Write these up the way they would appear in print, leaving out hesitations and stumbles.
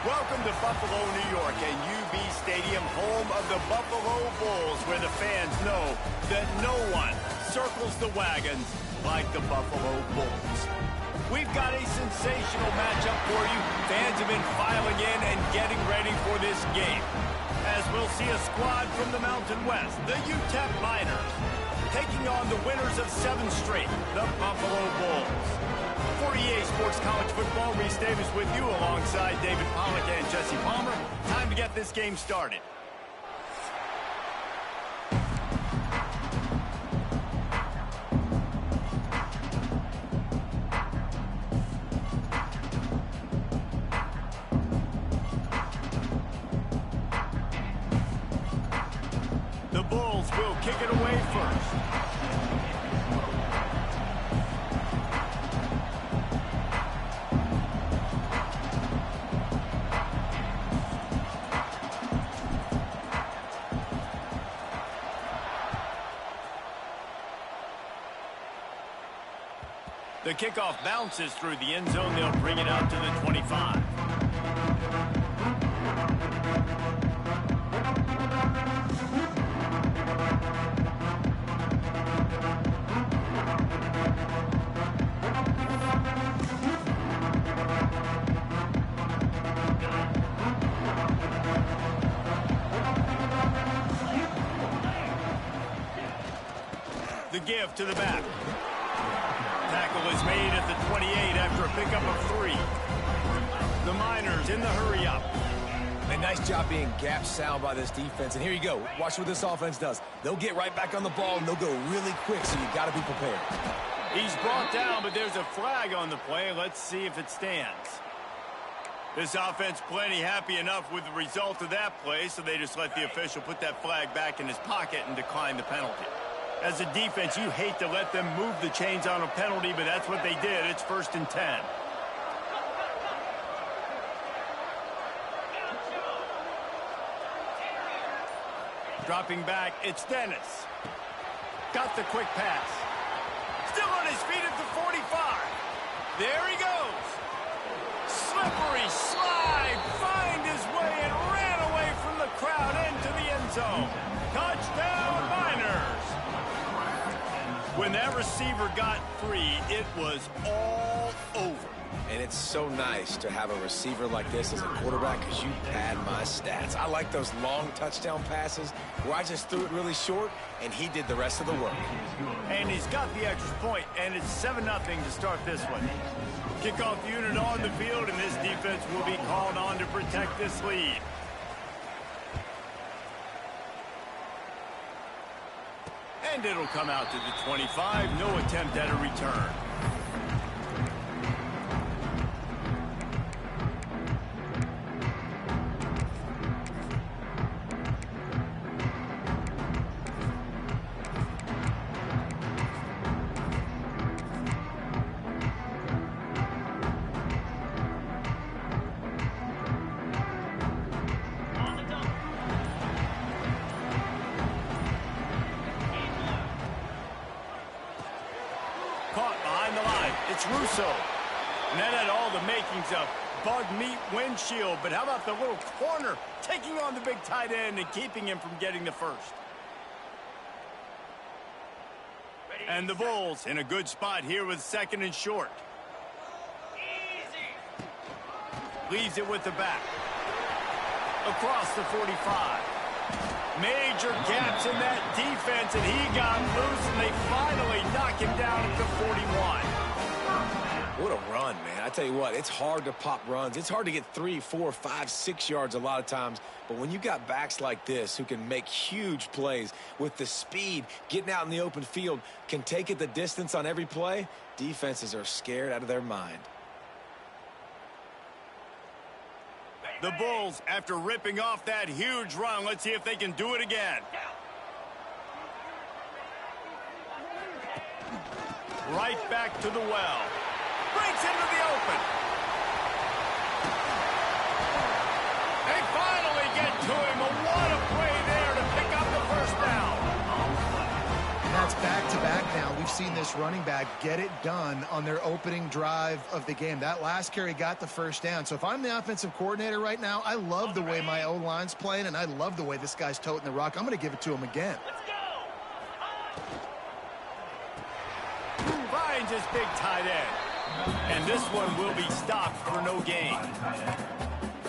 Welcome to Buffalo, New York, and UB Stadium, home of the Buffalo Bulls, where the fans know that no one circles the wagons like the Buffalo Bulls. We've got a sensational matchup for you. Fans have been filing in and getting ready for this game, as we'll see a squad from the Mountain West, the UTEP Miners, taking on the winners of 7 straight, the Buffalo Bulls. For EA Sports College Football, Reese Davis with you alongside David Pollack and Jesse Palmer. Time to get this game started. The Bulls will kick it away first. The kickoff bounces through the end zone. They'll bring it out to the 25. The give to the back. Tackle is made at the 28 after a pickup of 3. The Miners in the hurry-up. A nice job being gap sound by this defense. And here you go. Watch what this offense does. They'll get right back on the ball, and they'll go really quick, so you got to be prepared. He's brought down, but there's a flag on the play. Let's see if it stands. This offense plenty happy enough with the result of that play, so they just let the official put that flag back in his pocket and decline the penalty. As a defense, you hate to let them move the chains on a penalty, but that's what they did. It's 1st and 10. Dropping back, it's Dennis. Got the quick pass. Still on his feet at the 45. There he goes. Slippery slide, find his way and ran away from the crowd into the end zone. Touchdown, Miners. When that receiver got free, it was all over. And it's so nice to have a receiver like this as a quarterback because you pad my stats. I like those long touchdown passes where I just threw it really short and he did the rest of the work. And he's got the extra point, and it's 7-0 to start this one. Kickoff unit on the field, and this defense will be called on to protect this lead. And it'll come out to the 25. No attempt at a return. Caught behind the line. It's Russo. And that had all the makings of bug meat windshield. But how about the little corner taking on the big tight end and keeping him from getting the first? And the Bulls in a good spot here with 2nd and short. Leaves it with the back. Across the 45. Major gaps in that defense, and he got loose, and they finally knock him down at the 41. What a run, man. I tell you what, it's hard to pop runs. It's hard to get 3, 4, 5, 6 yards a lot of times. But when you got backs like this who can make huge plays with the speed, getting out in the open field, can take it the distance on every play, defenses are scared out of their mind. The Bulls, after ripping off that huge run, let's see if they can do it again. Right back to the well. Breaks into the open. They finally get to him. What a play there to pick up the first down. And that's back-to-back now. We've seen this running back get it done on their opening drive of the game. That last carry got the first down. So if I'm the offensive coordinator right now, I love the way my O-line's playing, and I love the way this guy's toting the rock. I'm going to give it to him again. Finds his big tight end. And this one will be stopped for no gain.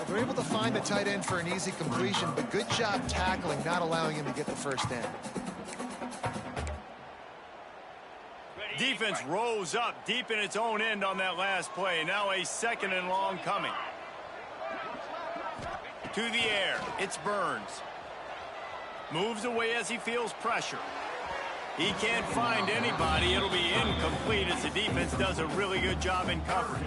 They're able to find the tight end for an easy completion, but good job tackling, not allowing him to get the first down. Defense rose up deep in its own end on that last play. Now a 2nd and long coming. To the air. It's Burns. Moves away as he feels pressure. He can't find anybody. It'll be incomplete as the defense does a really good job in coverage.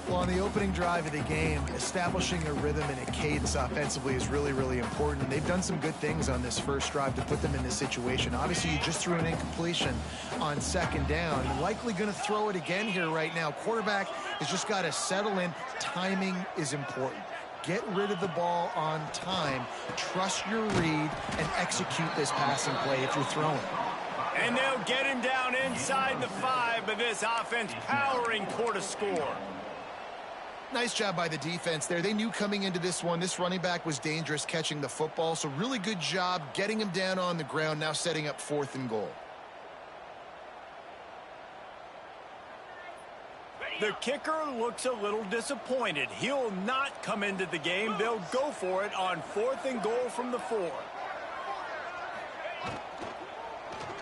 Well, on the opening drive of the game, establishing a rhythm and a cadence offensively is really, really important. They've done some good things on this first drive to put them in this situation. Obviously, you just threw an incompletion on 2nd down. You're likely going to throw it again here right now. Quarterback has just got to settle in. Timing is important. Get rid of the ball on time. Trust your read and execute this passing play if you're throwing. And they'll get him down inside the 5, but this offense powering toward a score. Nice job by the defense there. They knew coming into this one, this running back was dangerous catching the football, so really good job getting him down on the ground, now setting up 4th and goal. The kicker looks a little disappointed. He'll not come into the game. They'll go for it on 4th and goal from the 4.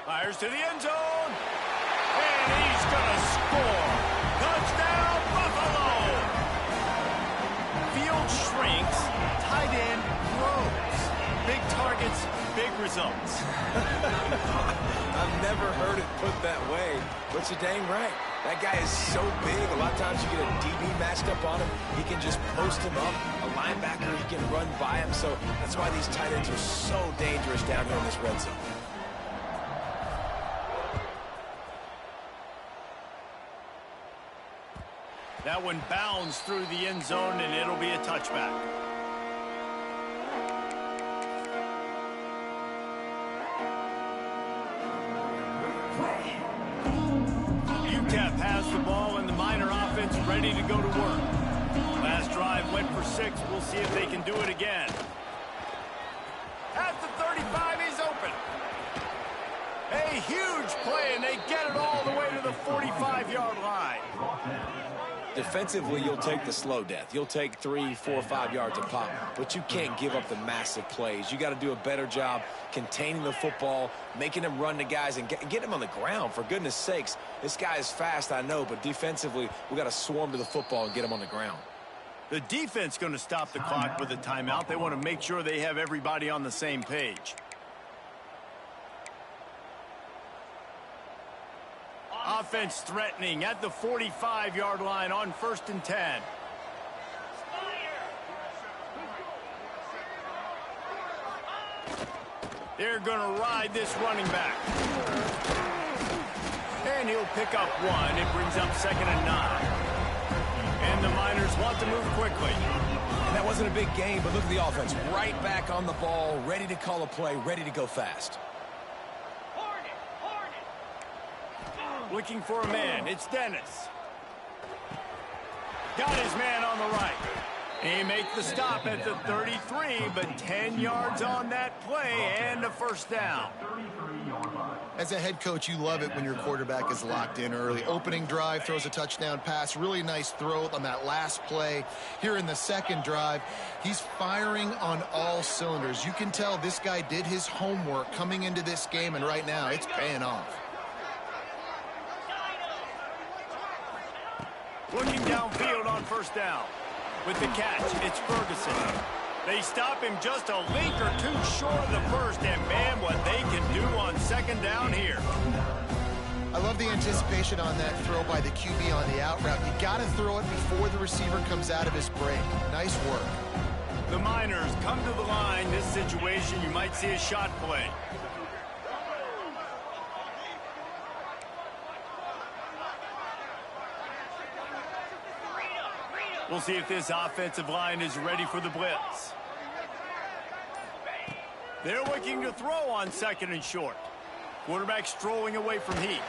Fires to the end zone. And he's going to score. Touchdown, Buffalo! Field shrinks. Tight end grows. Big targets, big results. I've never heard it put that way, but you're dang right. That guy is so big. A lot of times you get a DB matched up on him. He can just post him up. A linebacker, he can run by him. So that's why these tight ends are so dangerous down here in this red zone. That one bounds through the end zone, and it'll be a touchback. UTEP has the ball, and the Miner offense ready to go to work. Last drive went for 6. We'll see if they can do it again. At the 35, he's open. A huge play, and they get it all the way to the 45-yard line. Defensively, you'll take the slow death. You'll take 3, 4, 5 yards a pop, but you can't give up the massive plays. You got to do a better job containing the football, making them run to guys, and get them on the ground. For goodness sakes, this guy is fast, I know, but defensively, we got to swarm to the football and get him on the ground. The defense going to stop the clock with a timeout. They want to make sure they have everybody on the same page. Offense threatening at the 45-yard line on 1st and 10. They're going to ride this running back. And he'll pick up 1. It brings up 2nd and 9. And the Miners want to move quickly. And that wasn't a big game, but look at the offense. Right back on the ball, ready to call a play, ready to go fast. Looking for a man. It's Dennis. Got his man on the right. He makes the stop at the 33, but 10 yards on that play and a first down. As a head coach, you love it when your quarterback is locked in early. Opening drive, throws a touchdown pass. Really nice throw on that last play. Here in the 2nd drive, he's firing on all cylinders. You can tell this guy did his homework coming into this game, and right now it's paying off. Looking downfield on 1st down. With the catch, it's Ferguson. They stop him just a link or 2 short of the first, and man, what they can do on 2nd down here. I love the anticipation on that throw by the QB on the out route. You got to throw it before the receiver comes out of his break. Nice work. The Miners come to the line. This situation, you might see a shot play. We'll see if this offensive line is ready for the blitz. They're looking to throw on 2nd and short. Quarterback strolling away from Heath.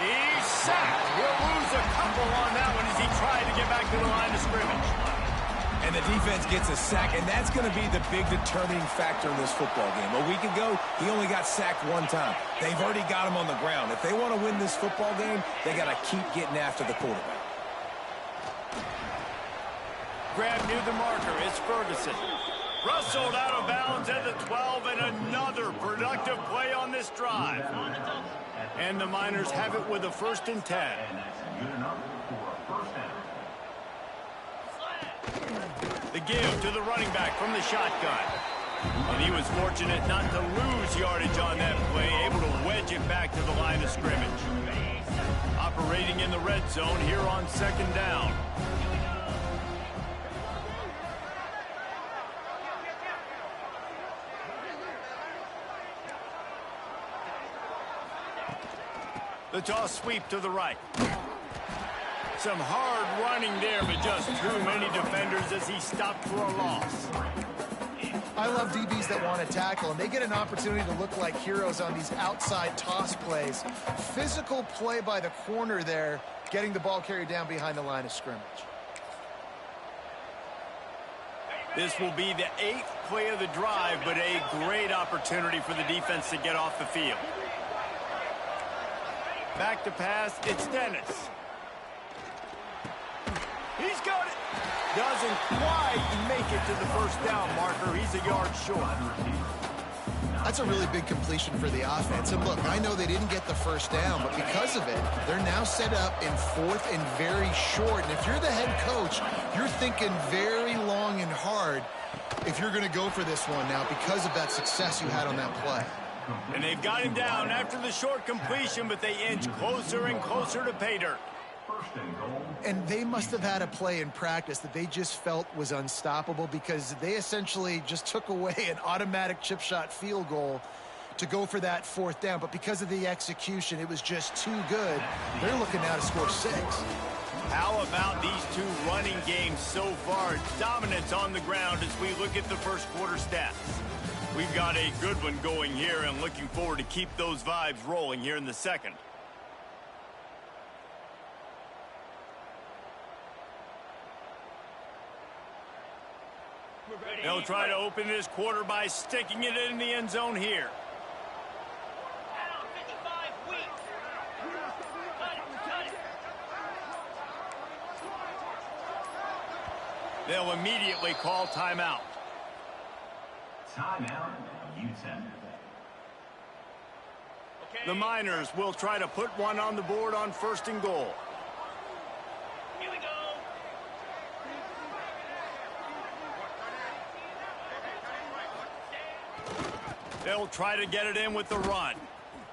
He's sacked. He'll lose a couple on that one as he tried to get back to the line of scrimmage. And the defense gets a sack, and that's going to be the big determining factor in this football game. A week ago, he only got sacked one time. They've already got him on the ground. If they want to win this football game, they got to keep getting after the quarterback. Grab near the marker. It's Ferguson. Rustled out of bounds at the 12, and another productive play on this drive. And the Miners have it with a 1st and 10. The give to the running back from the shotgun. And he was fortunate not to lose yardage on that play, able to wedge it back to the line of scrimmage. Operating in the red zone here on 2nd down. The toss sweep to the right. Some hard running there, but just too many defenders as he stopped for a loss. I love DBs that want to tackle, and they get an opportunity to look like heroes on these outside toss plays. Physical play by the corner there, getting the ball carried down behind the line of scrimmage. This will be the 8th play of the drive, but a great opportunity for the defense to get off the field. Back to pass, it's Dennis. He's got it. Doesn't quite make it to the 1st down marker. He's a yard short. That's a really big completion for the offense. And look, I know they didn't get the 1st down, but because of it, they're now set up in 4th and very short. And if you're the head coach, you're thinking very long and hard if you're going to go for this one now because of that success you had on that play. And they've got him down after the short completion, but they inch closer and closer to pay dirt. And they must have had a play in practice that they just felt was unstoppable because they essentially just took away an automatic chip shot field goal to go for that 4th down. But because of the execution, it was just too good. They're looking now to score 6. How about these two running games so far? Dominance on the ground as we look at the 1st quarter stats. We've got a good one going here and looking forward to keep those vibes rolling here in the 2nd. They'll try to open this quarter by sticking it in the end zone here. They'll immediately call timeout. Timeout, Utah. The Miners will try to put one on the board on 1st and goal. Here we go. They'll try to get it in with the run.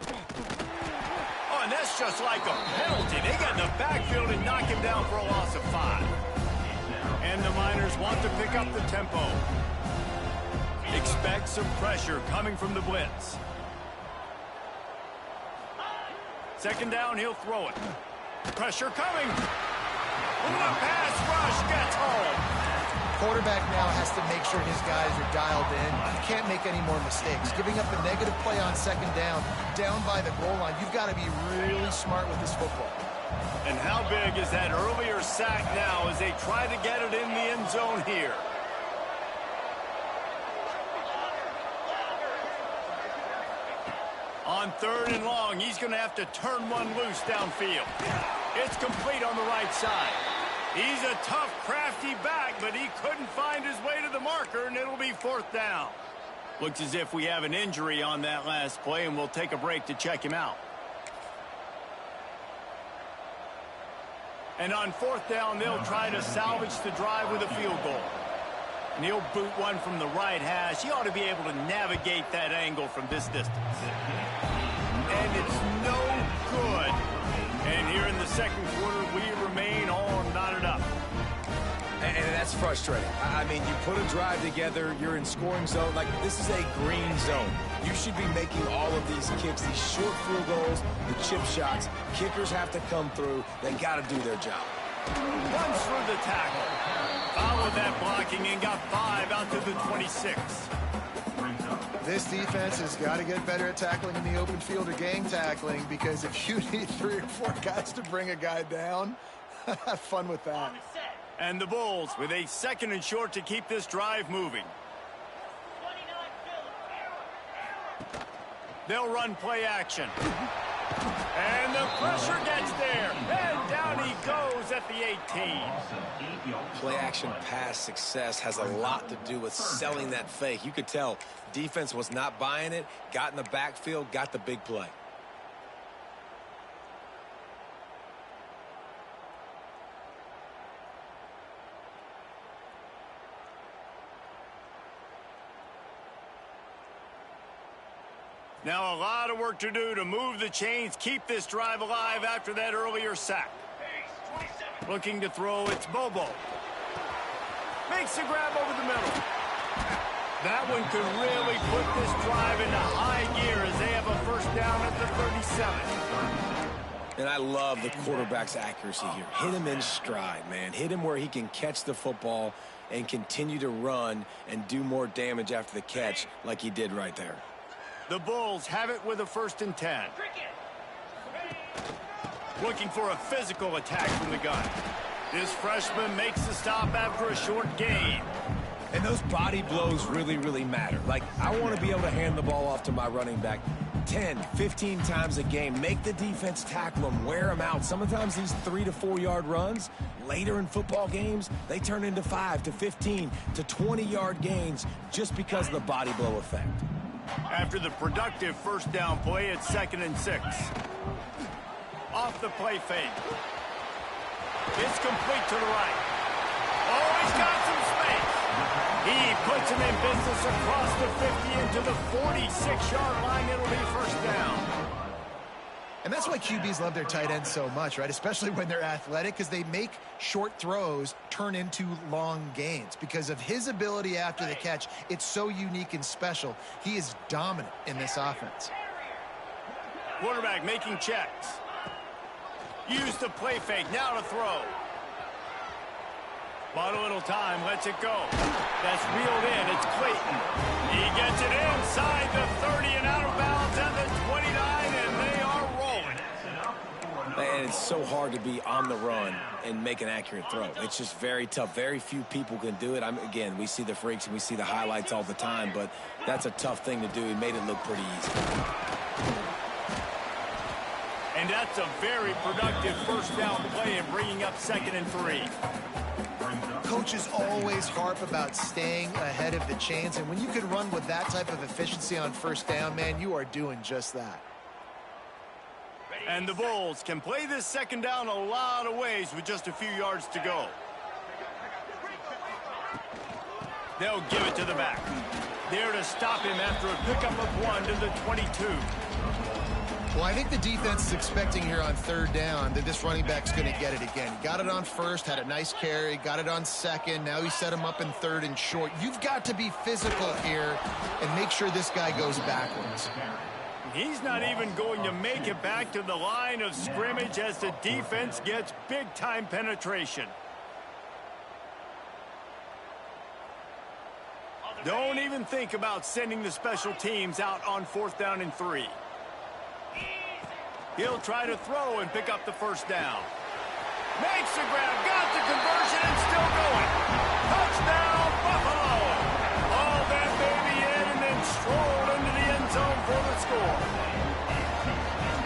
Oh, and that's just like a penalty. They got in the backfield and knock him down for a loss of 5. And the Miners want to pick up the tempo. Expect some pressure coming from the blitz. 2nd down, he'll throw it. Pressure coming. The pass rush gets home. Quarterback now has to make sure his guys are dialed in. He can't make any more mistakes. Giving up a negative play on 2nd down by the goal line. You've got to be really smart with this football. And how big is that earlier sack now as they try to get it in the end zone here? On 3rd and long, he's going to have to turn one loose downfield. It's complete on the right side. He's a tough, crafty back, but he couldn't find his way to the marker, and it'll be 4th down. Looks as if we have an injury on that last play, and we'll take a break to check him out. And on 4th down, they'll try to salvage the drive with a field goal. And he'll boot one from the right hash. He ought to be able to navigate that angle from this distance. And it's no good. And here in the 2nd quarter, we remain all knotted up. And that's frustrating. I mean, you put a drive together, you're in scoring zone. Like, this is a green zone. You should be making all of these kicks, these short field goals, the chip shots. Kickers have to come through. They got to do their job. Runs through the tackle. Followed that blocking and got 5 out to the 26. This defense has got to get better at tackling in the open field or gang tackling, because if you need 3 or 4 guys to bring a guy down, have fun with that. And the Bulls with a 2nd and short to keep this drive moving. They'll run play action. And the pressure gets there. And down he goes at the 18. Play action pass success has a lot to do with selling that fake. You could tell defense was not buying it, got in the backfield, got the big play. Now a lot of work to do to move the chains, keep this drive alive after that earlier sack. Looking to throw, it's Bobo. Makes a grab over the middle. That one could really put this drive into high gear as they have a first down at the 37. And I love the quarterback's accuracy here. Hit him in stride, man. Hit him where he can catch the football and continue to run and do more damage after the catch like he did right there. The Bulls have it with a 1st and 10. Looking for a physical attack from the gun. This freshman makes the stop after a short gain. And those body blows really, really matter. Like, I want to be able to hand the ball off to my running back 10, 15 times a game. Make the defense tackle them, wear them out. Sometimes these 3 to 4 yard runs, later in football games, they turn into 5 to 15 to 20 yard gains just because of the body blow effect. After the productive first down play, it's 2nd and 6. Off the play fake. It's complete to the right. Oh, he's got some space. He puts him in business across the 50 into the 46-yard line. It'll be first down. And that's why QBs love their tight ends so much, right? Especially when they're athletic, because they make short throws turn into long gains. Because of his ability after the catch, it's so unique and special. He is dominant in this offense. Quarterback making checks. Use the play fake, now to throw. Bought a little time, lets it go. That's reeled in, it's Clayton. He gets it inside the 30 and out of bounds at the 29, and they are rolling. And it's so hard to be on the run and make an accurate throw. It's just very tough. Very few people can do it. Again, we see the freaks and we see the highlights all the time, but that's a tough thing to do. He made it look pretty easy. And that's a very productive first down play and bringing up 2nd and 3. Coaches always harp about staying ahead of the chains, and when you can run with that type of efficiency on first down, man, you are doing just that. And the Bulls can play this 2nd down a lot of ways with just a few yards to go. They'll give it to the back. There to stop him after a pickup of 1 to the 22. Well, I think the defense is expecting here on 3rd down that this running back's going to get it again. He got it on 1st, had a nice carry, got it on 2nd. Now he set him up in 3rd and short. You've got to be physical here and make sure this guy goes backwards. He's not even going to make it back to the line of scrimmage as the defense gets big-time penetration. Don't even think about sending the special teams out on 4th down and 3. He'll try to throw and pick up the first down. Makes the grab, got the conversion, and still going. Touchdown, Buffalo! All that baby in and then strolled into the end zone for the score.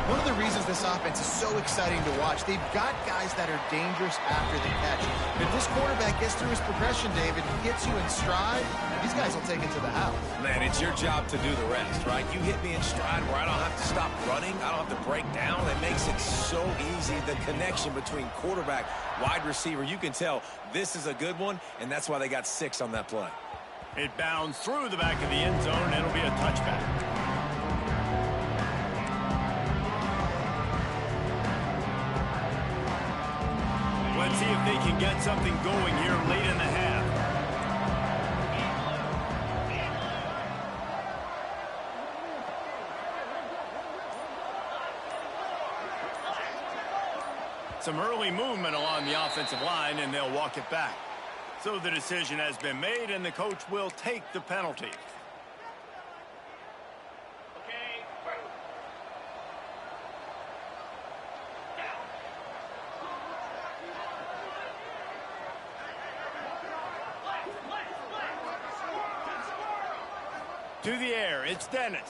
One of the reasons this offense is so exciting to watch, they've got guys that are dangerous after the catch. If this quarterback gets through his progression, David, gets you in stride, these guys will take it to the house. Man, it's your job to do the rest, right? You hit me in stride where I don't have to stop running. I don't have to break down. It makes it so easy. The connection between quarterback, wide receiver, you can tell this is a good one, and that's why they got 6 on that play. It bounds through the back of the end zone, and it'll be a touchback. Let's see if they can get something going here late in the half. Some early movement along the offensive line, and they'll walk it back. So the decision has been made, and the coach will take the penalty. To the air, it's Dennis.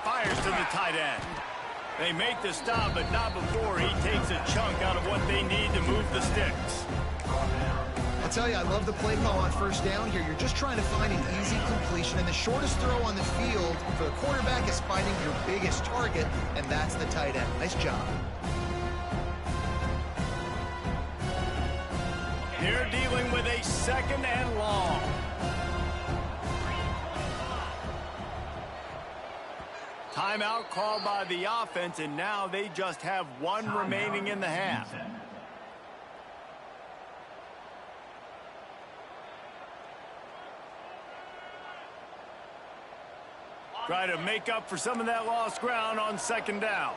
Fires to the tight end. They make the stop, but not before he takes a chunk out of what they need to move the sticks. I'll tell you, I love the play call on first down here. You're just trying to find an easy completion, and the shortest throw on the field for the quarterback is finding your biggest target, and that's the tight end. Nice job. They're dealing with a 2nd and long. Timeout called by the offense, and now they just have one remaining in the half. Try to make up for some of that lost ground on 2nd down.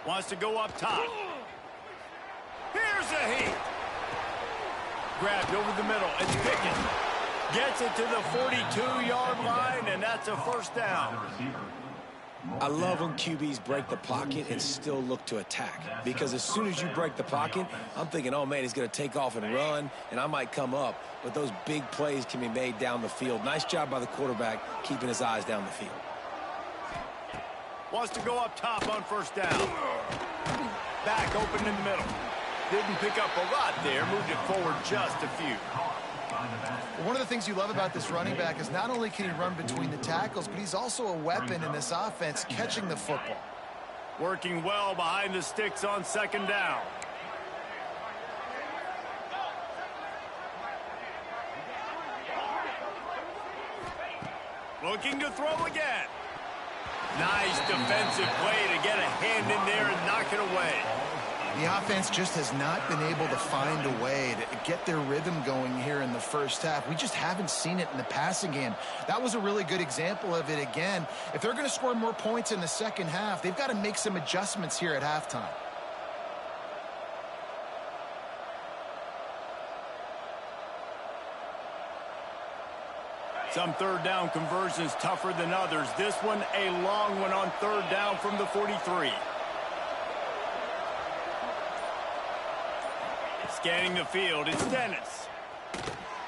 Wants to go up top. Here's a heat. Grabbed over the middle. It's Pickett. Gets it to the 42-yard line, and that's a 1st down. I love when QBs break the pocket and still look to attack. Because as soon as you break the pocket, I'm thinking, oh, man, he's going to take off and run, and I might come up. But those big plays can be made down the field. Nice job by the quarterback keeping his eyes down the field. Wants to go up top on 1st down. Back open in the middle. Didn't pick up a lot there. Moved it forward just a few. One of the things you love about this running back is not only can he run between the tackles, but he's also a weapon in this offense catching the football. Working well behind the sticks on 2nd down. Looking to throw again. Nice defensive play to get a hand in there and knock it away. The offense just has not been able to find a way to get their rhythm going here in the first half. We just haven't seen it in the passing game. That was a really good example of it again. If they're going to score more points in the second half, they've got to make some adjustments here at halftime. Some 3rd down conversions tougher than others. This one a long one on 3rd down from the 43. Scanning the field, it's Dennis.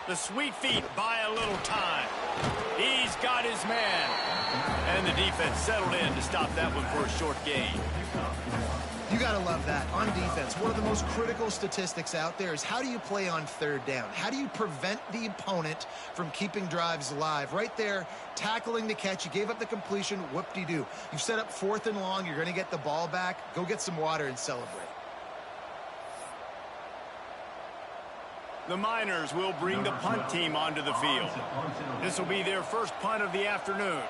The sweet feet buy a little time. He's got his man. And the defense settled in to stop that one for a short gain. You got to love that. On defense, one of the most critical statistics out there is how do you play on 3rd down? How do you prevent the opponent from keeping drives alive? Right there, tackling the catch. You gave up the completion. Whoop-de-doo. You've set up 4th and long. You're going to get the ball back. Go get some water and celebrate. The Miners will bring the punt team onto the field. This will be their first punt of the afternoon.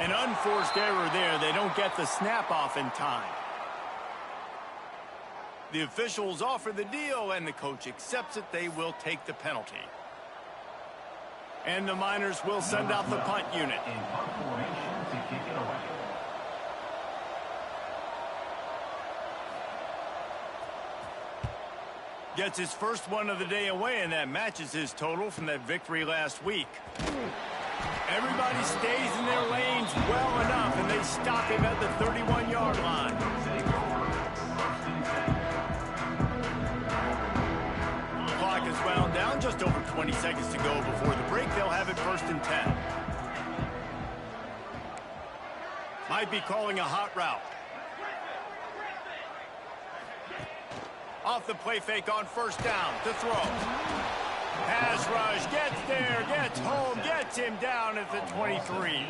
An unforced error there. They don't get the snap off in time. The officials offer the deal, and the coach accepts it. They will take the penalty. And the Miners will send out the punt unit. Gets his first one of the day away, and that matches his total from that victory last week. Everybody stays in their lanes well enough, and they stop him at the 31-yard line. The clock is wound down. Just over 20 seconds to go before the break. They'll have it 1st and 10. Might be calling a hot route. Off the play fake on 1st down to throw. Pass rush, gets there, gets home, gets him down at the 23.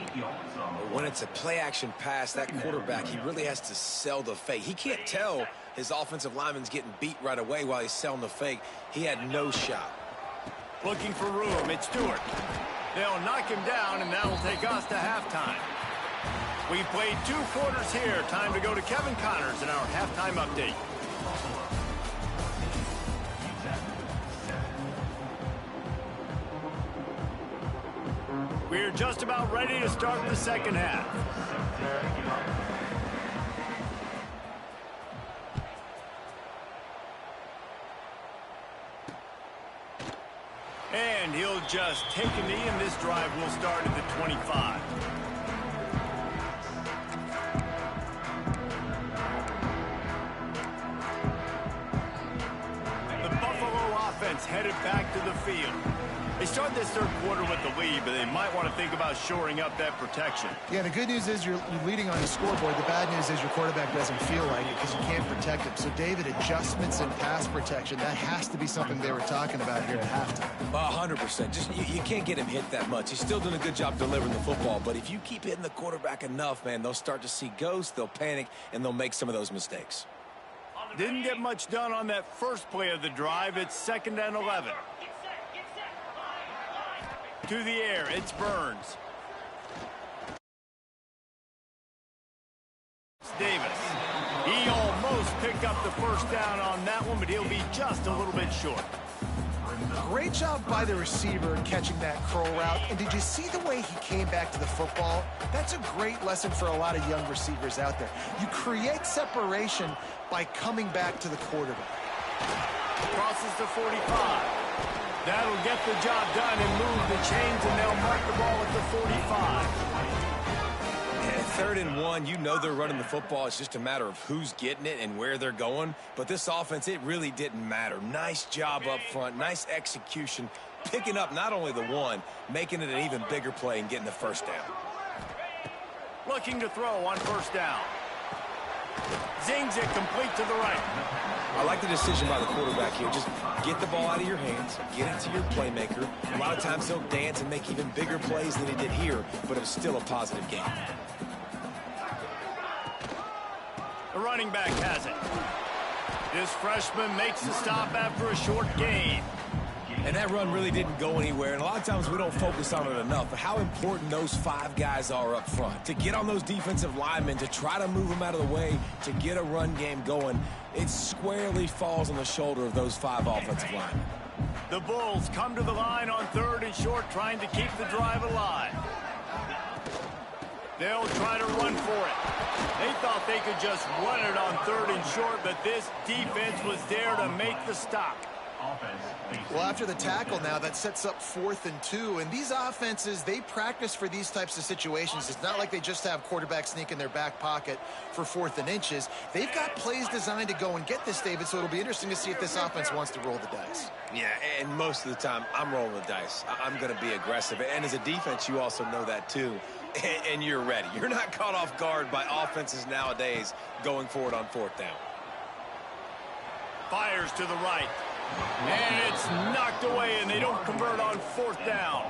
When it's a play-action pass, that quarterback, he really has to sell the fake. He can't tell his offensive lineman's getting beat right away while he's selling the fake. He had no shot. Looking for room, it's Stewart. They'll knock him down, and that'll take us to halftime. We've played 2 quarters here. Time to go to Kevin Connors in our halftime update. We're just about ready to start the second half. And he'll just take a knee, and this drive will start at the 25. The Buffalo offense headed back to the field. They started this third quarter with the lead, but they might want to think about shoring up that protection. Yeah, the good news is you're leading on the scoreboard. The bad news is your quarterback doesn't feel like it because you can't protect him. So, David, adjustments in pass protection, that has to be something they were talking about here at halftime. 100%. Just you can't get him hit that much. He's still doing a good job delivering the football, but if you keep hitting the quarterback enough, man, they'll start to see ghosts, they'll panic, and they'll make some of those mistakes. Didn't get much done on that first play of the drive. It's 2nd and 11. To the air, it's Burns. Davis. He almost picked up the first down on that one, but he'll be just a little bit short. Great job by the receiver catching that curl route. And did you see the way he came back to the football? That's a great lesson for a lot of young receivers out there. You create separation by coming back to the quarterback. Crosses the 45. That'll get the job done and move the chains, and they'll mark the ball at the 45. And 3rd and 1, you know they're running the football. It's just a matter of who's getting it and where they're going. But this offense, it really didn't matter. Nice job up front, nice execution, picking up not only the one, making it an even bigger play and getting the first down. Looking to throw on first down. Zings it complete to the right. I like the decision by the quarterback here. Just get the ball out of your hands, get it to your playmaker. A lot of times he'll dance and make even bigger plays than he did here, but it was still a positive game. The running back has it. This freshman makes the stop after a short gain. And that run really didn't go anywhere, and a lot of times we don't focus on it enough, but how important those 5 guys are up front. To get on those defensive linemen, to try to move them out of the way, to get a run game going, it squarely falls on the shoulder of those 5 offensive linemen. The Bulls come to the line on 3rd and short, trying to keep the drive alive. They'll try to run for it. They thought they could just run it on 3rd and short, but this defense was there to make the stop. Well, after the tackle now, that sets up 4th and 2. And these offenses, they practice for these types of situations. It's not like they just have quarterback sneak in their back pocket for 4th and inches. They've got plays designed to go and get this, David, so it'll be interesting to see if this offense wants to roll the dice. Yeah, and most of the time, I'm rolling the dice. I'm going to be aggressive. And as a defense, you also know that too. And you're ready. You're not caught off guard by offenses nowadays going forward on 4th down. Fires to the right. And it's knocked away, and they don't convert on 4th down.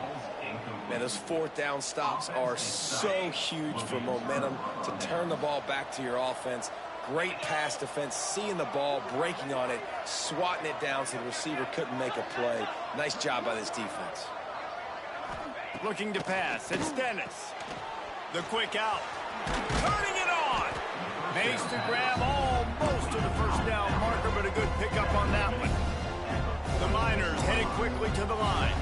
Man, those 4th down stops are so huge for momentum to turn the ball back to your offense. Great pass defense, seeing the ball, breaking on it, swatting it down so the receiver couldn't make a play. Nice job by this defense. Looking to pass. It's Dennis. The quick out. Turning it on. Makes the grab almost to the first down marker, but a good pickup on that one. The Miners headed quickly to the line.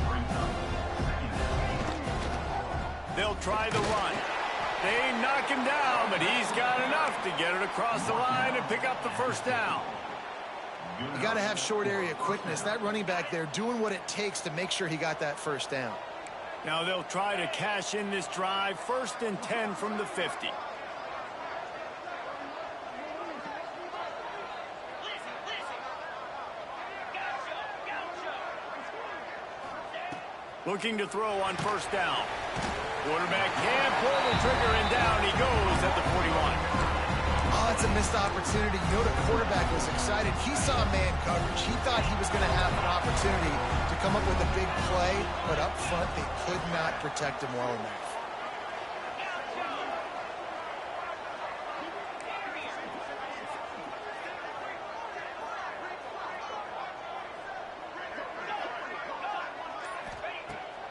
They'll try the run. They knock him down, but he's got enough to get it across the line and pick up the first down. You got to have short area quickness. That running back there doing what it takes to make sure he got that first down. Now they'll try to cash in this drive. 1st and 10 from the 50. Looking to throw on first down. Quarterback can't pull the trigger, and down he goes at the 41. Oh, it's a missed opportunity. You know the quarterback was excited. He saw man coverage. He thought he was going to have an opportunity to come up with a big play, but up front they could not protect him well enough.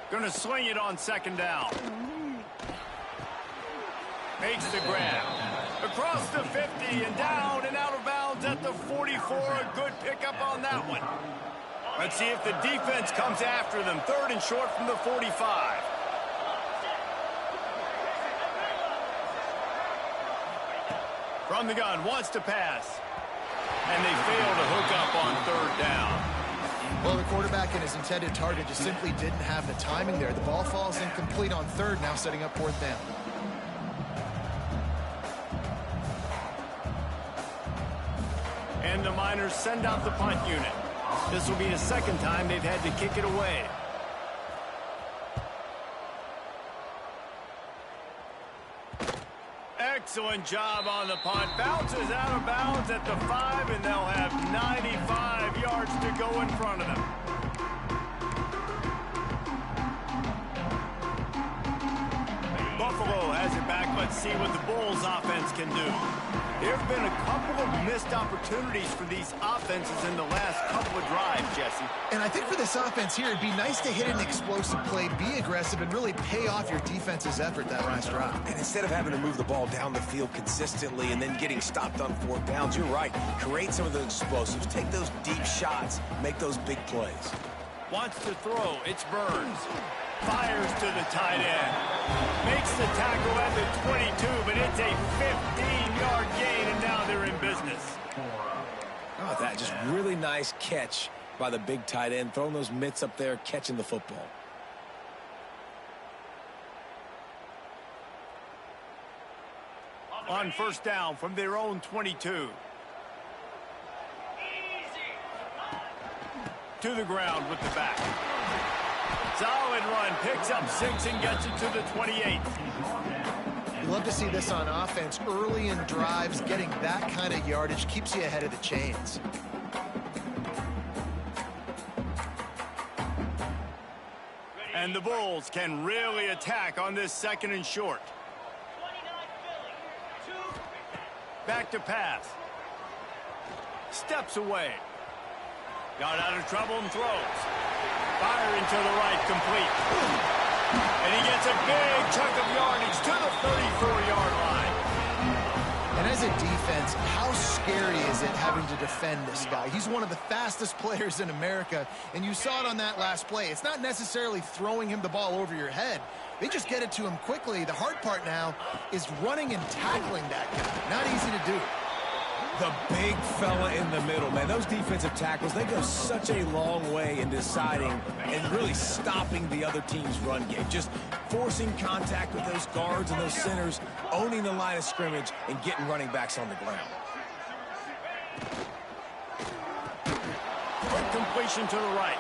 Going to swing it on 2nd down. Makes the grab. Across the 50 and down and out of bounds at the 44. A good pickup on that one. Let's see if the defense comes after them. 3rd and short from the 45. From the gun, wants to pass. And they fail to hook up on 3rd down. Well, the quarterback and his intended target just simply didn't have the timing there. The ball falls incomplete on third, now setting up fourth down. And the Miners send out the punt unit. This will be the second time they've had to kick it away. Excellent job on the punt. Bounces out of bounds at the 5, and they'll have 95 yards to go in front of them. Buffalo has it back. Let's see what the Bulls offense can do. There have been a couple of missed opportunities for these offenses in the last couple of drives, Jesse. And I think for this offense here, it'd be nice to hit an explosive play, be aggressive, and really pay off your defense's effort that last drive. And instead of having to move the ball down the field consistently and then getting stopped on fourth downs, you're right. Create some of those explosives. Take those deep shots. Make those big plays. Wants to throw. It's Burns. Fires to the tight end. Makes the tackle at the 22, but it's a 15-yard gain, and now they're in business. Oh, that just really nice catch by the big tight end, throwing those mitts up there, catching the football. On first down from their own 22. To the ground with the back. Solid run, picks up 6 and gets it to the 28. You love to see this on offense. Early in drives, getting that kind of yardage keeps you ahead of the chains. And the Bulls can really attack on this second and short. Back to pass. Steps away. Got out of trouble and throws. Firing to the right, complete. And he gets a big chunk of yardage to the 34-yard line. And as a defense, how scary is it having to defend this guy? He's one of the fastest players in America, and you saw it on that last play. It's not necessarily throwing him the ball over your head. They just get it to him quickly. The hard part now is running and tackling that guy. Not easy to do. The big fella in the middle, man. Those defensive tackles, they go such a long way in deciding and really stopping the other team's run game. Just forcing contact with those guards and those centers, owning the line of scrimmage, and getting running backs on the ground. Quick completion to the right.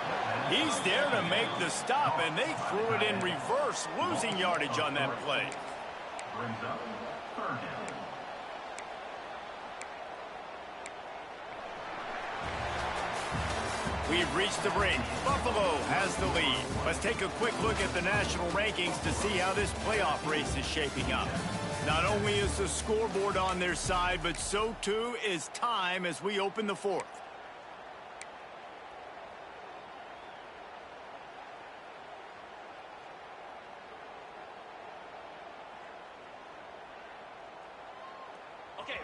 He's there to make the stop, and they threw it in reverse, losing yardage on that play. Brings up third down. We've reached the break. Buffalo has the lead. Let's take a quick look at the national rankings to see how this playoff race is shaping up. Not only is the scoreboard on their side, but so too is time as we open the fourth.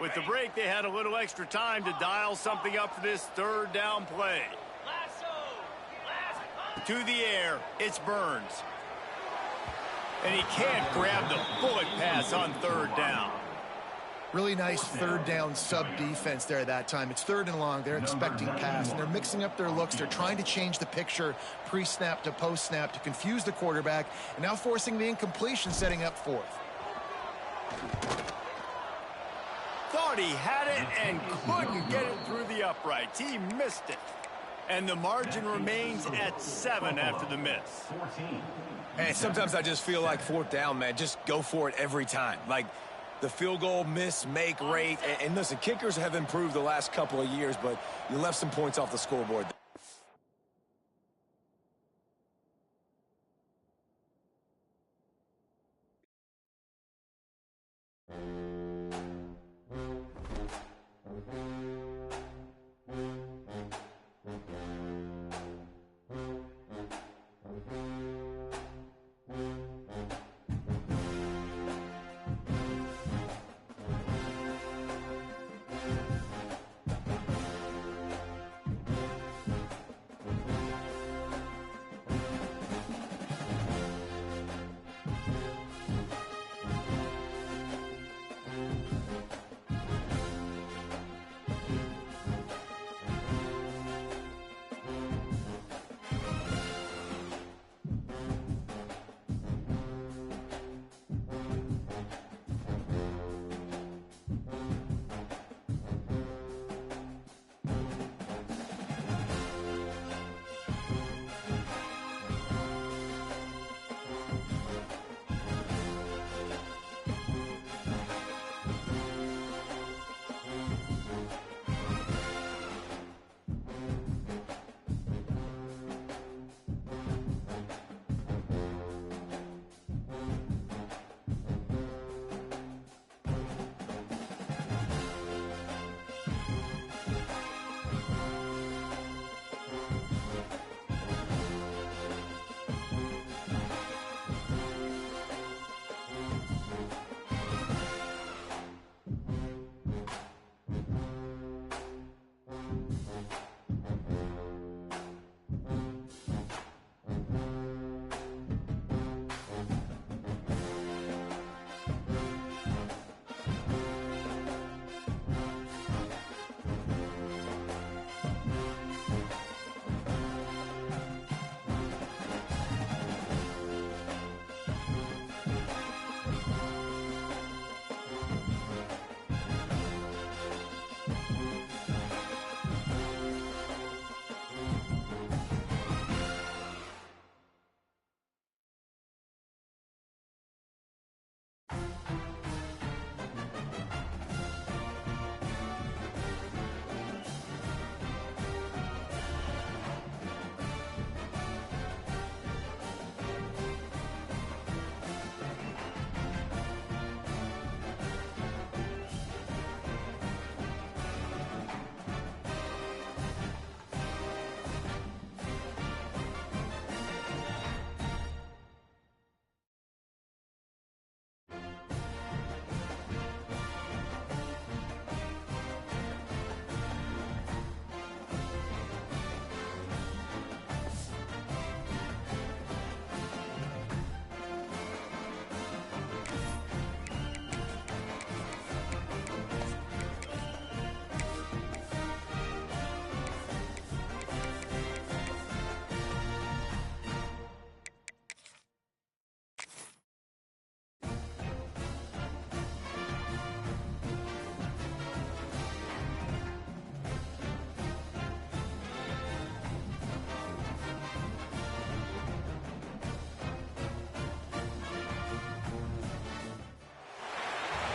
With the break, they had a little extra time to dial something up for this third down play. To the air, it's Burns. And he can't grab the bullet pass on third down. Really nice third down sub defense there that time. It's third and long. They're expecting pass, and they're mixing up their looks. They're trying to change the picture pre-snap to post-snap to confuse the quarterback, and now forcing the incompletion, setting up fourth. Thought he had it and couldn't get it through the uprights. He missed it. And the margin remains at 7 after the miss. 14. Hey, sometimes I just feel like fourth down, man. Just go for it every time. Like the field goal miss, make rate. And listen, kickers have improved the last couple of years, but you left some points off the scoreboard.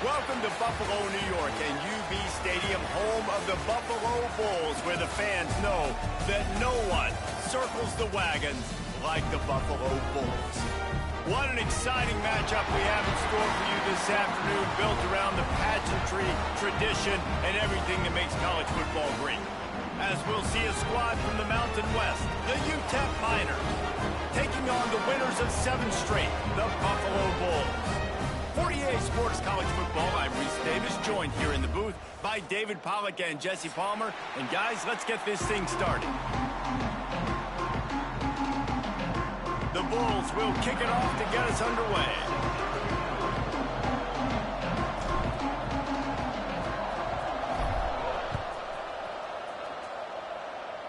Welcome to Buffalo, New York, and UB Stadium, home of the Buffalo Bulls, where the fans know that no one circles the wagons like the Buffalo Bulls. What an exciting matchup we have in store for you this afternoon, built around the pageantry, tradition, and everything that makes college football great. As we'll see a squad from the Mountain West, the UTEP Miners, taking on the winners of 7 straight, the Buffalo Bulls. 48 Sports College Football, I'm Reese Davis, joined here in the booth by David Pollack and Jesse Palmer. And guys, let's get this thing started. The Bulls will kick it off to get us underway.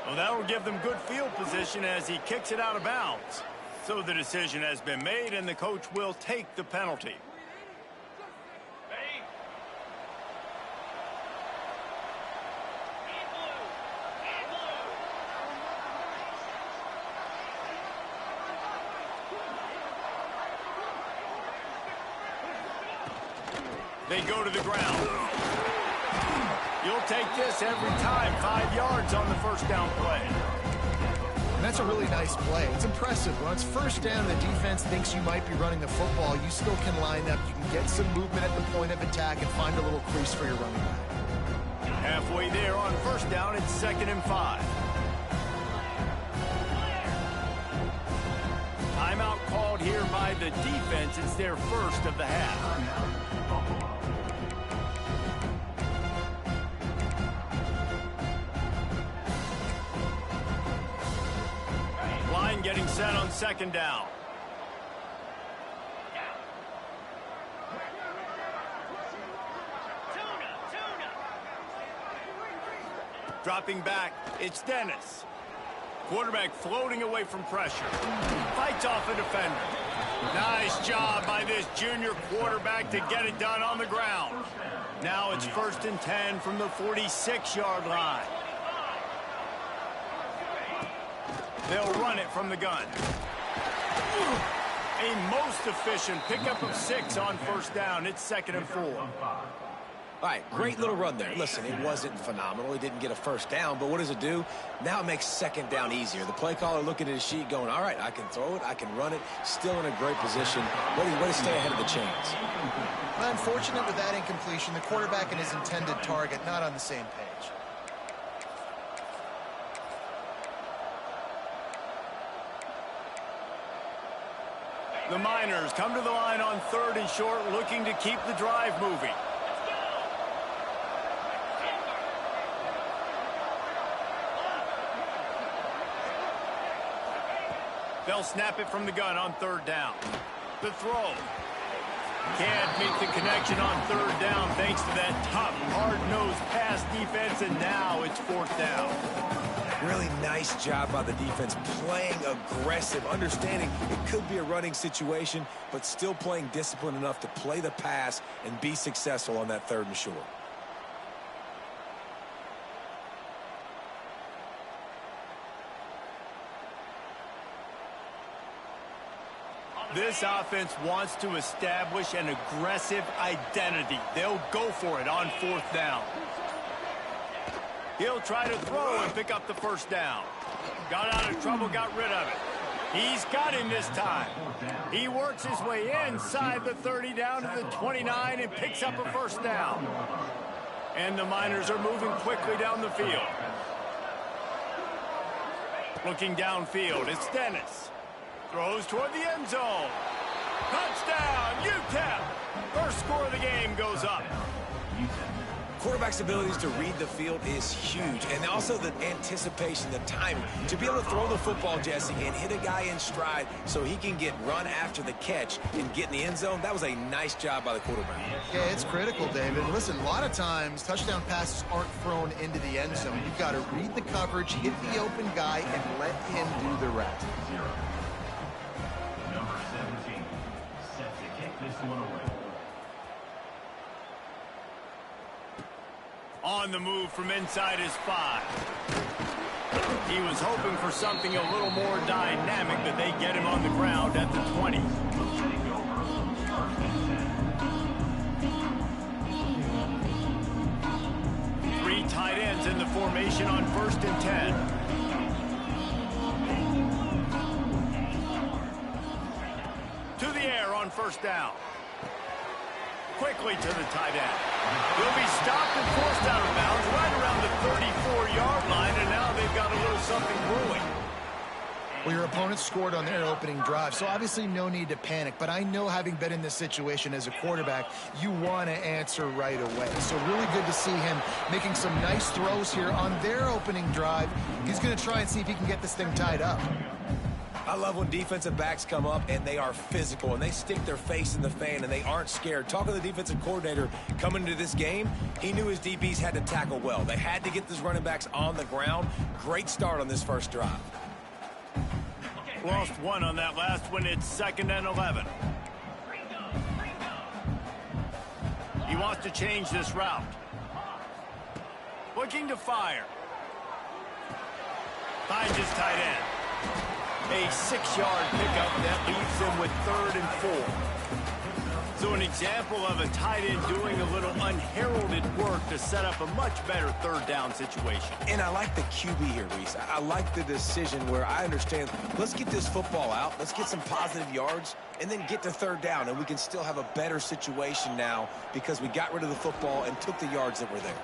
Well, that will give them good field position as he kicks it out of bounds. So the decision has been made, and the coach will take the penalty. They go to the ground. You'll take this every time. 5 yards on the first down play. And that's a really nice play. It's impressive. When it's first down, the defense thinks you might be running the football. You still can line up. You can get some movement at the point of attack and find a little crease for your running back. Halfway there on first down, it's 2nd and 5. Timeout called here by the defense. It's their first of the half. Line getting set on 2nd down. Dropping back, it's Dennis. Quarterback floating away from pressure. Fights off a defender. Nice job by this junior quarterback to get it done on the ground. Now it's 1st and 10 from the 46-yard line. They'll run it from the gun. A most efficient pickup of 6 on first down. It's 2nd and 4. All right, great little run there. Listen, it wasn't phenomenal. He didn't get a first down, but what does it do? Now it makes 2nd down easier. The play caller looking at his sheet going, all right, I can throw it, I can run it, still in a great position. Way to stay ahead of the chains. Unfortunate with that incompletion. The quarterback and his intended target not on the same page. The Miners come to the line on 3rd and short, looking to keep the drive moving. They'll snap it from the gun on 3rd down. The throw. Can't make the connection on 3rd down thanks to that tough, hard-nosed pass defense, and now it's 4th down. Really nice job by the defense, playing aggressive, understanding it could be a running situation, but still playing disciplined enough to play the pass and be successful on that 3rd and short. This offense wants to establish an aggressive identity. They'll go for it on 4th down. He'll try to throw and pick up the first down. Got out of trouble, got rid of it. He's got him this time. He works his way inside the 30 down to the 29 and picks up a first down. And the Miners are moving quickly down the field. Looking downfield, it's Dennis. Throws toward the end zone. Touchdown, UTEP. First score of the game goes up. Quarterback's abilities to read the field is huge, and also the anticipation, the timing. To be able to throw the football, Jesse, and hit a guy in stride so he can get run after the catch and get in the end zone, that was a nice job by the quarterback. Yeah, it's critical, David. Listen, a lot of times touchdown passes aren't thrown into the end zone. You've got to read the coverage, hit the open guy, and let him do the rest. Number 17, set to kick this one away. On the move from inside his 5. He was hoping for something a little more dynamic, but they get him on the ground at the 20. tight ends in the formation on 1st and 10. To the air on 1st down. Quickly to the tight end. He'll be stopped and forced out of bounds right around the 34-yard line, and now they've got a little something brewing. Well, your opponent scored on their opening drive, so obviously no need to panic. But I know, having been in this situation as a quarterback, you want to answer right away. So really good to see him making some nice throws here on their opening drive. He's going to try and see if he can get this thing tied up. I love when defensive backs come up and they are physical and they stick their face in the fan and they aren't scared. Talking to the defensive coordinator coming into this game, he knew his DBs had to tackle well. They had to get those running backs on the ground. Great start on this first drive. Lost one on that last one. It's 2nd and 11. He wants to change this route. Looking to fire. Finds his tight end. A 6-yard pickup that leaves him with 3rd and 4. So an example of a tight end doing a little unheralded work to set up a much better 3rd down situation. And I like the QB here, Reese. I like the decision where I understand, let's get this football out, let's get some positive yards, and then get to 3rd down, and we can still have a better situation now because we got rid of the football and took the yards that were there.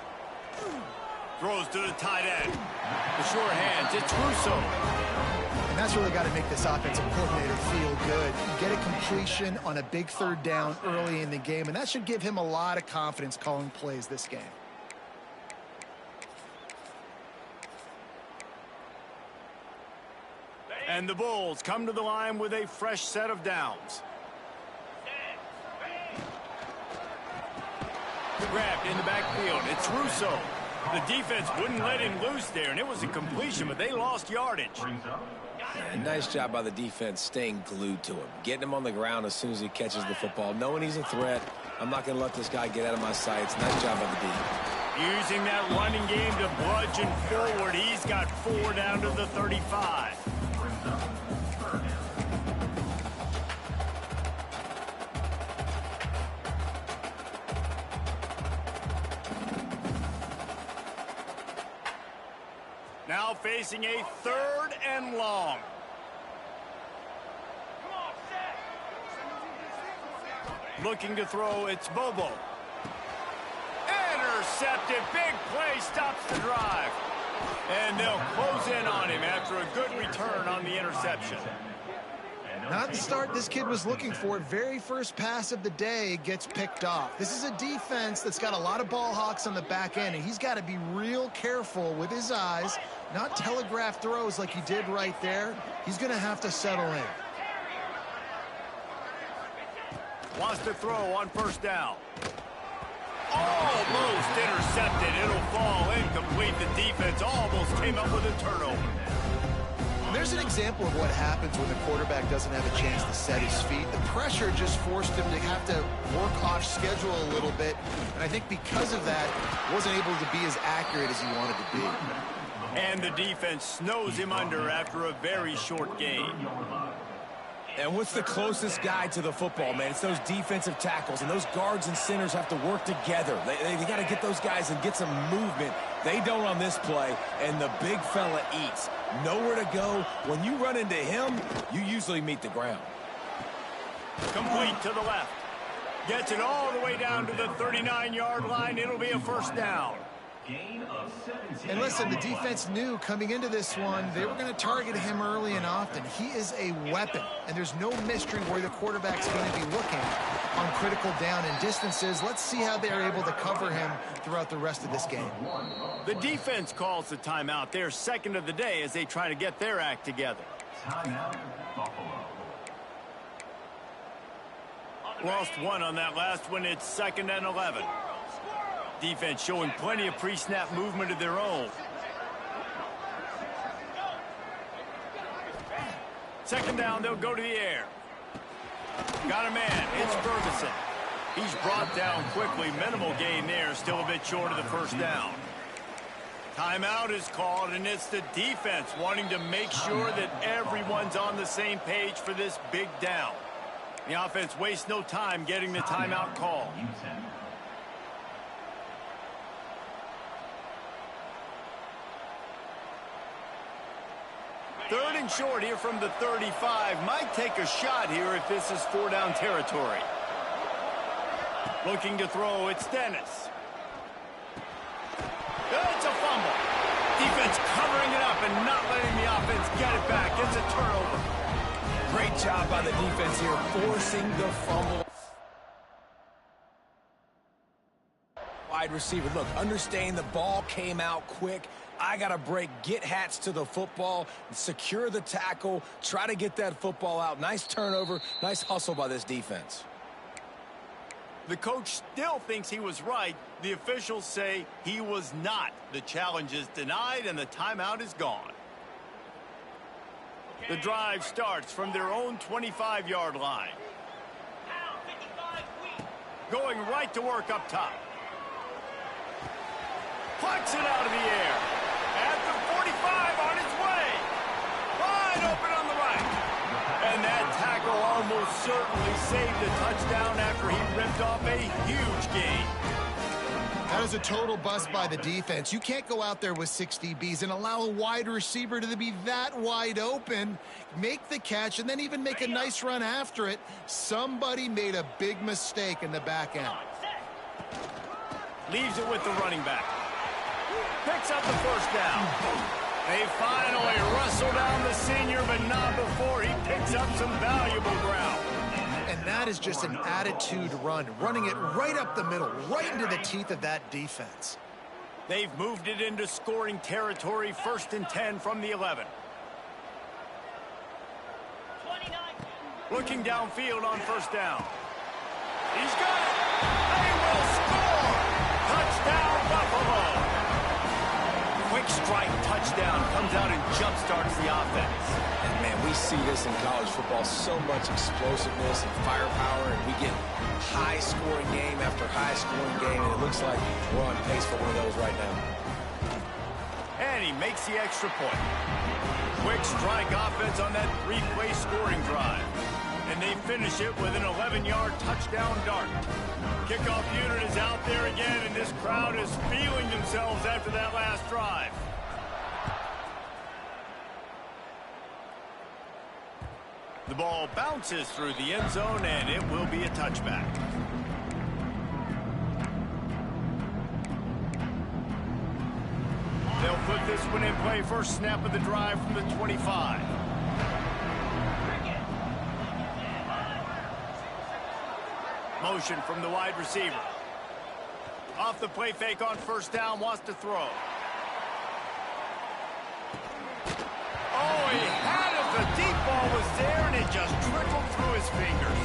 Throws to the tight end. The short hands, it's Russo. And that's really got to make this offensive coordinator feel good. Get a completion on a big 3rd down early in the game, and that should give him a lot of confidence calling plays this game. And the Bulls come to the line with a fresh set of downs. Grabbed in the backfield. It's Russo. The defense wouldn't let him loose there, and it was a completion, but they lost yardage. Nice job by the defense staying glued to him, getting him on the ground as soon as he catches the football, knowing he's a threat. I'm not going to let this guy get out of my sights. Nice job by the D. Using that running game to bludgeon forward. He's got 4 down to the 35. Now facing a 3rd and long. Looking to throw, it's Bobo. Intercepted, big play, stops the drive. And they'll close in on him after a good return on the interception. Not the start this kid was looking for. Very first pass of the day gets picked off. This is a defense that's got a lot of ball hawks on the back end, and he's got to be real careful with his eyes, not telegraph throws like he did right there. He's going to have to settle in. Wants to throw on 1st down. Almost intercepted. It'll fall incomplete. The defense almost came up with a turnover. There's an example of what happens when the quarterback doesn't have a chance to set his feet. The pressure just forced him to have to work off schedule a little bit. And I think because of that, wasn't able to be as accurate as he wanted to be. And the defense snows him under after a very short game. And what's the closest guy to the football, man? It's those defensive tackles, and those guards and centers have to work together. They got to get those guys and get some movement. They don't on this play, and the big fella eats. Nowhere to go. When you run into him, you usually meet the ground. Complete to the left. Gets it all the way down to the 39-yard line. It'll be a 1st down. And listen, the defense knew coming into this one, they were going to target him early and often. He is a weapon, and there's no mystery where the quarterback's going to be looking on critical down and distances. Let's see how they're able to cover him throughout the rest of this game. The defense calls the timeout. They're 2nd of the day as they try to get their act together. Timeout, Buffalo. Lost one on that last one. It's 2nd and 11. Defense showing plenty of pre-snap movement of their own. 2nd down, they'll go to the air. Got a man, it's Ferguson. He's brought down quickly, minimal gain there, still a bit short of the 1st down. Timeout is called, and it's the defense wanting to make sure that everyone's on the same page for this big down. The offense wastes no time getting the timeout call. 3rd and short here from the 35. Might take a shot here if this is 4-down territory. Looking to throw, it's Dennis. It's a fumble. Defense covering it up and not letting the offense get it back. It's a turnover. Great job by the defense here, forcing the fumble. Wide receiver, look, understand the ball came out quick. I got to break, get hats to the football, secure the tackle, try to get that football out. Nice turnover, nice hustle by this defense. The coach still thinks he was right. The officials say he was not. The challenge is denied and the timeout is gone. The drive starts from their own 25-yard line. Going right to work up top. Plucks it out of the air. At the 45 on its way. Wide open on the right. And that tackle almost certainly saved a touchdown after he ripped off a huge gain. That is a total bust by the defense. You can't go out there with 6 DBs and allow a wide receiver to be that wide open, make the catch, and then even make a nice run after it. Somebody made a big mistake in the back end. Leaves it with the running back. Picks up the 1st down. They finally wrestle down the senior, but not before he picks up some valuable ground. And that is just an attitude run, running it right up the middle, right into the teeth of that defense. They've moved it into scoring territory, 1st and 10 from the 11. Looking downfield on 1st down. He's got it. They will score. Touchdown, Buffalo. Quick strike touchdown comes out and jump-starts the offense. And, man, we see this in college football, so much explosiveness and firepower, and we get high-scoring game after high-scoring game, and it looks like we're on pace for one of those right now. And he makes the extra point. Quick strike offense on that 3-play scoring drive. And they finish it with an 11-yard touchdown dart. Kickoff unit is out there again, and this crowd is feeling themselves after that last drive. The ball bounces through the end zone, and it will be a touchback. They'll put this one in play. First snap of the drive from the 25. Motion from the wide receiver. Off the play fake on 1st down, wants to throw. Oh, he had it. The deep ball was there, and it just trickled through his fingers.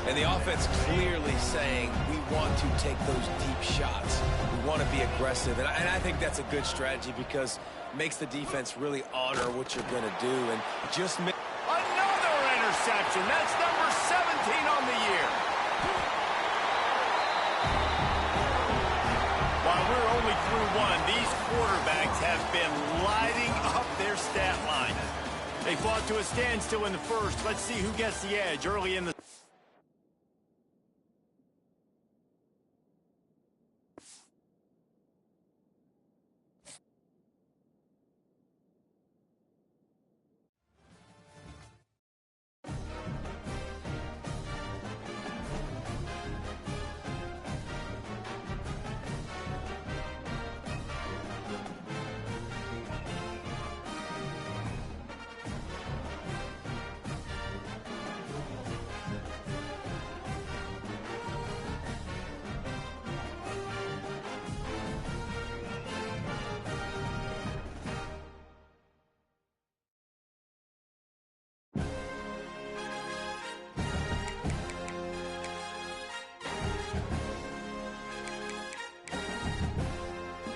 And the offense clearly saying, we want to take those deep shots. We want to be aggressive. And I think that's a good strategy because it makes the defense really honor what you're going to do. And just another interception. That's number 17 on the year. While we're only through one, these quarterbacks have been lighting up their stat line. They fought to a standstill in the 1st. Let's see who gets the edge early in the